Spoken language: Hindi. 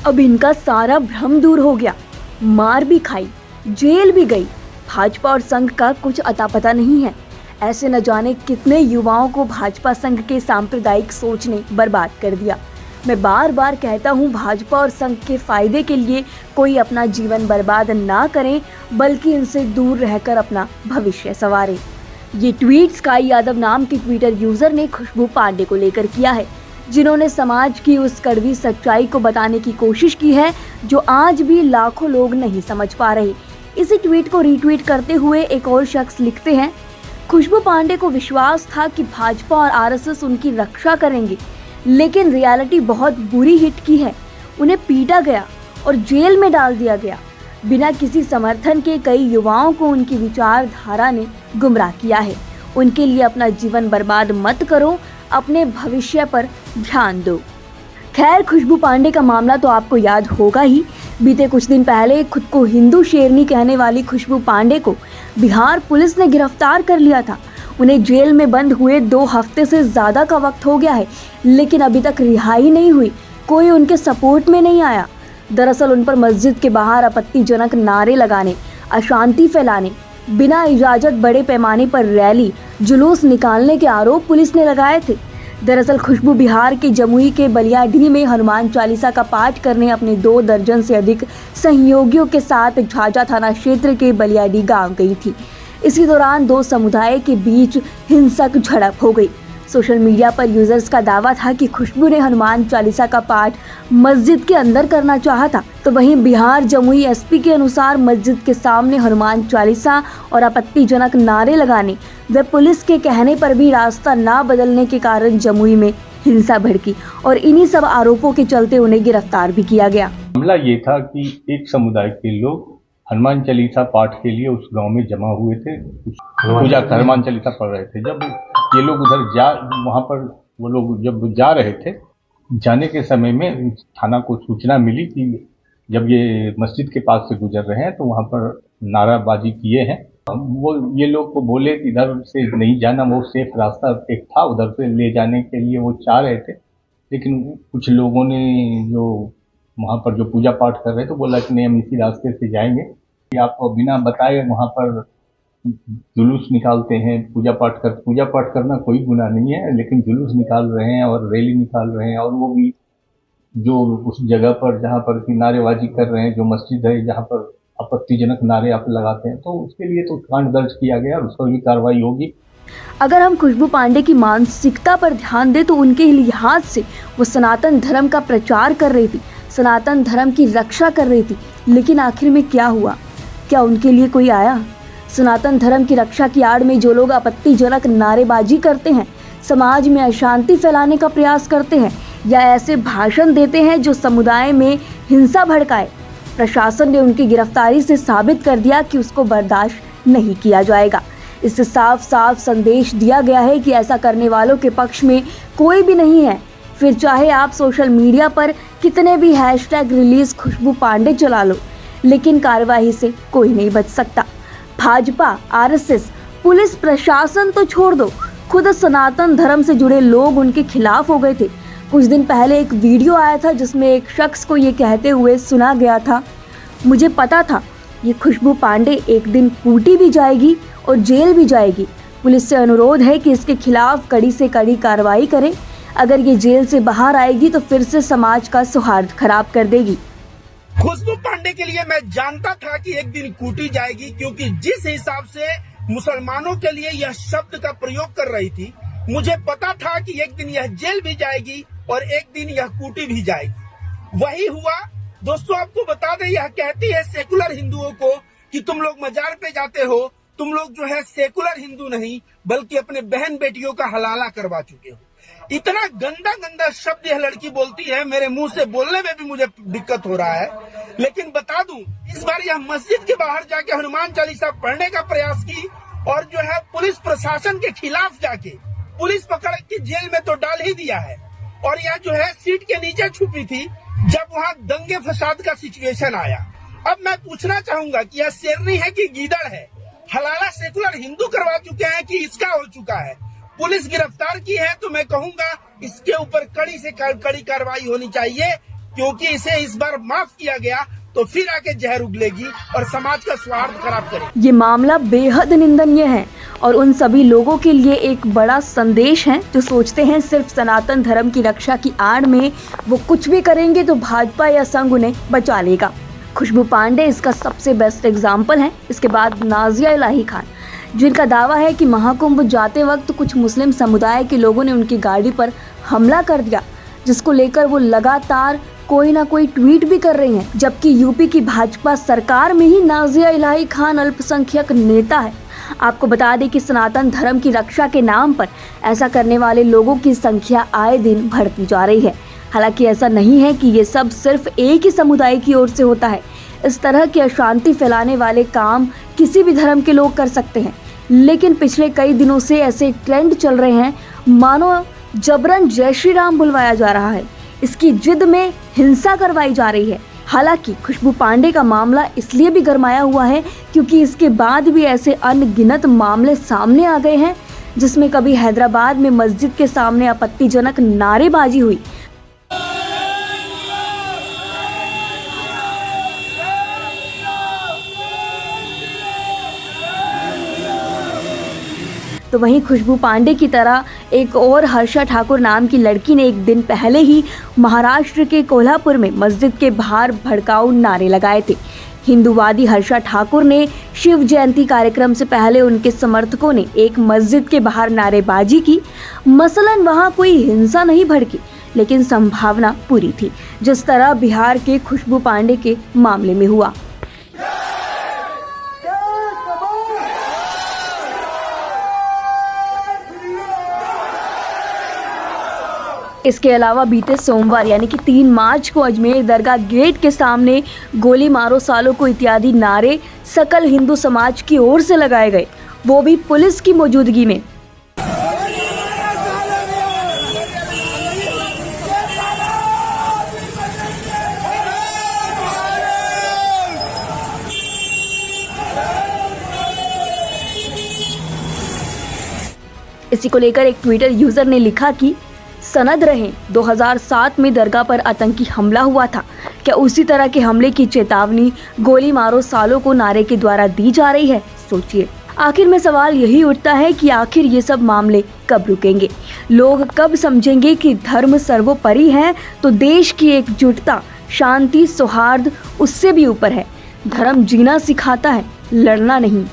अब इनका सारा भ्रम दूर हो गया। मार भी खाई, जेल भी गई। भाजपा और संघ का कुछ अता पता नहीं है। ऐसे न जाने कितने युवाओं को भाजपा संघ के सांप्रदायिक सोच ने बर्बाद कर दिया। मैं बार बार कहता हूँ, भाजपा और संघ के फायदे के लिए कोई अपना जीवन बर्बाद ना करें, बल्कि इनसे दूर रहकर अपना भविष्य संवारे। ये ट्वीट स्काई यादव नाम के ट्विटर यूजर ने खुशबू पांडे को लेकर किया है, जिन्होंने समाज की उस कड़वी सच्चाई को बताने की कोशिश की है जो आज भी लाखों लोग नहीं समझ पा रहे। इसी ट्वीट को रीट्वीट करते हुए एक और शख्स लिखते हैं, खुशबू पांडे को विश्वास था कि भाजपा और आरएसएस उनकी रक्षा करेंगे, लेकिन रियलिटी बहुत बुरी हिट की है। उन्हें पीटा गया और जेल में डाल दिया गया। बिना किसी समर्थन के कई युवाओं को उनकी विचारधारा ने गुमराह किया है। उनके लिए अपना जीवन बर्बाद मत करो, अपने भविष्य पर ध्यान दो। खैर, खुशबू पांडे का मामला तो आपको याद होगा ही। बीते कुछ दिन पहले खुद को हिंदू शेरनी कहने वाली खुशबू पांडे को बिहार पुलिस ने गिरफ्तार कर लिया था। उन्हें जेल में बंद हुए 2 हफ्ते से ज़्यादा का वक्त हो गया है, लेकिन अभी तक रिहाई नहीं हुई। कोई उनके सपोर्ट में नहीं आया। दरअसल उन पर मस्जिद के बाहर आपत्तिजनक नारे लगाने, अशांति फैलाने, बिना इजाज़त बड़े पैमाने पर रैली जुलूस निकालने के आरोप पुलिस ने लगाए थे। दरअसल खुशबू बिहार के जमुई के बलियाडीह में हनुमान चालीसा का पाठ करने अपने 2 दर्जन से अधिक सहयोगियों के साथ झाझा थाना क्षेत्र के बलियाडीह गांव गई थी। इसी दौरान 2 समुदाय के बीच हिंसक झड़प हो गई। सोशल मीडिया पर यूजर्स का दावा था कि खुशबू ने हनुमान चालीसा का पाठ मस्जिद के अंदर करना चाहा था, तो वहीं बिहार जमुई एसपी के अनुसार मस्जिद के सामने हनुमान चालीसा और आपत्तिजनक नारे लगाने व पुलिस के कहने पर भी रास्ता ना बदलने के कारण जमुई में हिंसा भड़की और इन्हीं सब आरोपों के चलते उन्हें गिरफ्तार भी किया गया। मामला ये था कि एक समुदाय के लोग हनुमान चालीसा पाठ के लिए उस गांव में जमा हुए थे, पूजा हनुमान चालीसा पढ़ रहे थे। जब ये लोग वहां पर वो लोग जब जा रहे थे, जाने के समय में थाना को सूचना मिली कि जब ये मस्जिद के पास से गुजर रहे हैं तो वहां पर नाराबाजी किए हैं। वो ये लोग को बोले कि इधर से नहीं जाना, वो सेफ रास्ता एक था, उधर से ले जाने के लिए वो चाह रहे थे। लेकिन कुछ लोगों ने जो वहाँ पर जो पूजा पाठ कर रहे थे बोला कि नहीं, हम इसी रास्ते से जाएंगे। आपको बिना बताए वहाँ पर जुलूस निकालते हैं। पूजा पाठ करना कोई गुनाह नहीं है, लेकिन जुलूस निकाल रहे हैं और रैली निकाल रहे हैं, और वो भी जो उस जगह पर जहाँ पर की नारेबाजी कर रहे हैं, जो मस्जिद है जहाँ पर आपत्तिजनक नारे आप लगाते हैं, तो उसके लिए तो कांड दर्ज किया गया और उस पर भी कार्रवाई होगी। अगर हम खुशबू पांडे की मानसिकता पर ध्यान दें तो उनके लिहाज से वो सनातन धर्म का प्रचार कर रही थी, सनातन धर्म की रक्षा कर रही थी, लेकिन आखिर में क्या हुआ? क्या उनके लिए कोई आया? सनातन धर्म की रक्षा की आड़ में जो लोग आपत्तिजनक नारेबाजी करते हैं, समाज में अशांति फैलाने का प्रयास करते हैं या ऐसे भाषण देते हैं जो समुदाय में हिंसा भड़काए, प्रशासन ने उनकी गिरफ्तारी से साबित कर दिया कि उसको बर्दाश्त नहीं किया जाएगा। इससे साफ साफ संदेश दिया गया है कि ऐसा करने वालों के पक्ष में कोई भी नहीं है। फिर चाहे आप सोशल मीडिया पर कितने भी हैशटैग रिलीज खुशबू पांडे चला लो, लेकिन कार्यवाही से कोई नहीं बच सकता। भाजपा, आरएसएस, पुलिस प्रशासन तो छोड़ दो, खुद सनातन धर्म से जुड़े लोग उनके खिलाफ हो गए थे। कुछ दिन पहले एक वीडियो आया था जिसमें एक शख्स को ये कहते हुए सुना गया था, मुझे पता था ये खुशबू पांडे एक दिन कूटी भी जाएगी और जेल भी जाएगी। पुलिस से अनुरोध है कि इसके खिलाफ कड़ी से कड़ी कार्रवाई करें। अगर ये जेल से बाहर आएगी तो फिर से समाज का सौहार्द खराब कर देगी। खुशबू पांडे के लिए मैं जानता था कि एक दिन कूटी जाएगी, क्योंकि जिस हिसाब से मुसलमानों के लिए यह शब्द का प्रयोग कर रही थी, मुझे पता था कि एक दिन यह जेल भी जाएगी और एक दिन यह कूटी भी जाएगी। वही हुआ। दोस्तों, आपको बता दें, यह कहती है सेकुलर हिंदुओं को कि तुम लोग मजार पे जाते हो, तुम लोग जो है सेकुलर हिंदू नहीं बल्कि अपने बहन बेटियों का हलाला करवा चुके हो। इतना गंदा गंदा शब्द यह लड़की बोलती है, मेरे मुंह से बोलने में भी मुझे दिक्कत हो रहा है। लेकिन बता दूं, इस बार यह मस्जिद के बाहर जाके हनुमान चालीसा पढ़ने का प्रयास की और जो है पुलिस प्रशासन के खिलाफ जाके पुलिस पकड़ के जेल में तो डाल ही दिया है। और यह जो है सीट के नीचे छुपी थी जब वहाँ दंगे फसाद का सिचुएशन आया। अब मैं पूछना चाहूंगा कि यह शेरनी है कि गीदड़ है? हलाला सेकुलर हिंदू करवा चुके हैं कि इसका हो चुका है? पुलिस गिरफ्तार की है तो मैं कहूंगा इसके ऊपर कड़ी से कड़ी कार्रवाई होनी चाहिए, क्योंकि इसे इस बार माफ किया गया तो फिर आके जहर उगलेगी और समाज का स्वार्थ खराब करेगी। ये मामला बेहद निंदनीय है और उन सभी लोगों के लिए एक बड़ा संदेश है जो सोचते हैं सिर्फ सनातन धर्म की रक्षा की आड़ में वो कुछ भी करेंगे तो भाजपा या संघ उन्हें बचा लेगा। खुशबू पांडे इसका सबसे बेस्ट एग्जाम्पल है। इसके बाद नाजिया इलाही खान, जिनका दावा है कि महाकुंभ जाते वक्त कुछ मुस्लिम समुदाय के लोगों ने उनकी गाड़ी पर हमला कर दिया, जिसको लेकर वो लगातार कोई ना कोई ट्वीट भी कर रही हैं। जबकि यूपी की भाजपा सरकार में ही नाजिया इलाही खान अल्पसंख्यक नेता है। आपको बता दें कि सनातन धर्म की रक्षा के नाम पर ऐसा करने वाले लोगों की संख्या आए दिन बढ़ती जा रही है। हालांकि ऐसा नहीं है कि ये सब सिर्फ एक ही समुदाय की ओर से होता है। इस तरह की अशांति फैलाने वाले काम किसी भी धर्म के लोग कर सकते हैं, लेकिन पिछले कई दिनों से ऐसे ट्रेंड चल रहे हैं मानो जबरन जय श्री राम बुलवाया जा रहा है। इसकी जिद में हिंसा करवाई जा रही है। हालांकि खुशबू पांडे का मामला इसलिए भी गरमाया हुआ है क्योंकि इसके बाद भी ऐसे अनगिनत मामले सामने आ गए हैं, जिसमें कभी हैदराबाद में मस्जिद के सामने आपत्तिजनक नारेबाजी हुई, तो वहीं खुशबू पांडे की तरह एक और हर्षा ठाकुर नाम की लड़की ने एक दिन पहले ही महाराष्ट्र के कोल्हापुर में मस्जिद के बाहर भड़काऊ नारे लगाए थे। हिंदूवादी हर्षा ठाकुर ने शिव जयंती कार्यक्रम से पहले उनके समर्थकों ने एक मस्जिद के बाहर नारेबाजी की। मसलन वहां कोई हिंसा नहीं भड़की, लेकिन संभावना पूरी थी, जिस तरह बिहार के खुशबू पांडे के मामले में हुआ। इसके अलावा बीते सोमवार यानी कि 3 मार्च को अजमेर दरगाह गेट के सामने गोली मारो सालों को इत्यादि नारे सकल हिंदू समाज की ओर से लगाए गए, वो भी पुलिस की मौजूदगी में। इसी को लेकर एक ट्विटर यूजर ने लिखा कि सनद रहें 2007 में दरगाह पर आतंकी हमला हुआ था, क्या उसी तरह के हमले की चेतावनी गोली मारो सालों को नारे के द्वारा दी जा रही है? सोचिए। आखिर में सवाल यही उठता है कि आखिर ये सब मामले कब रुकेंगे? लोग कब समझेंगे कि धर्म सर्वोपरि है तो देश की एकजुटता, शांति, सौहार्द उससे भी ऊपर है। धर्म जीना सिखाता है, लड़ना नहीं।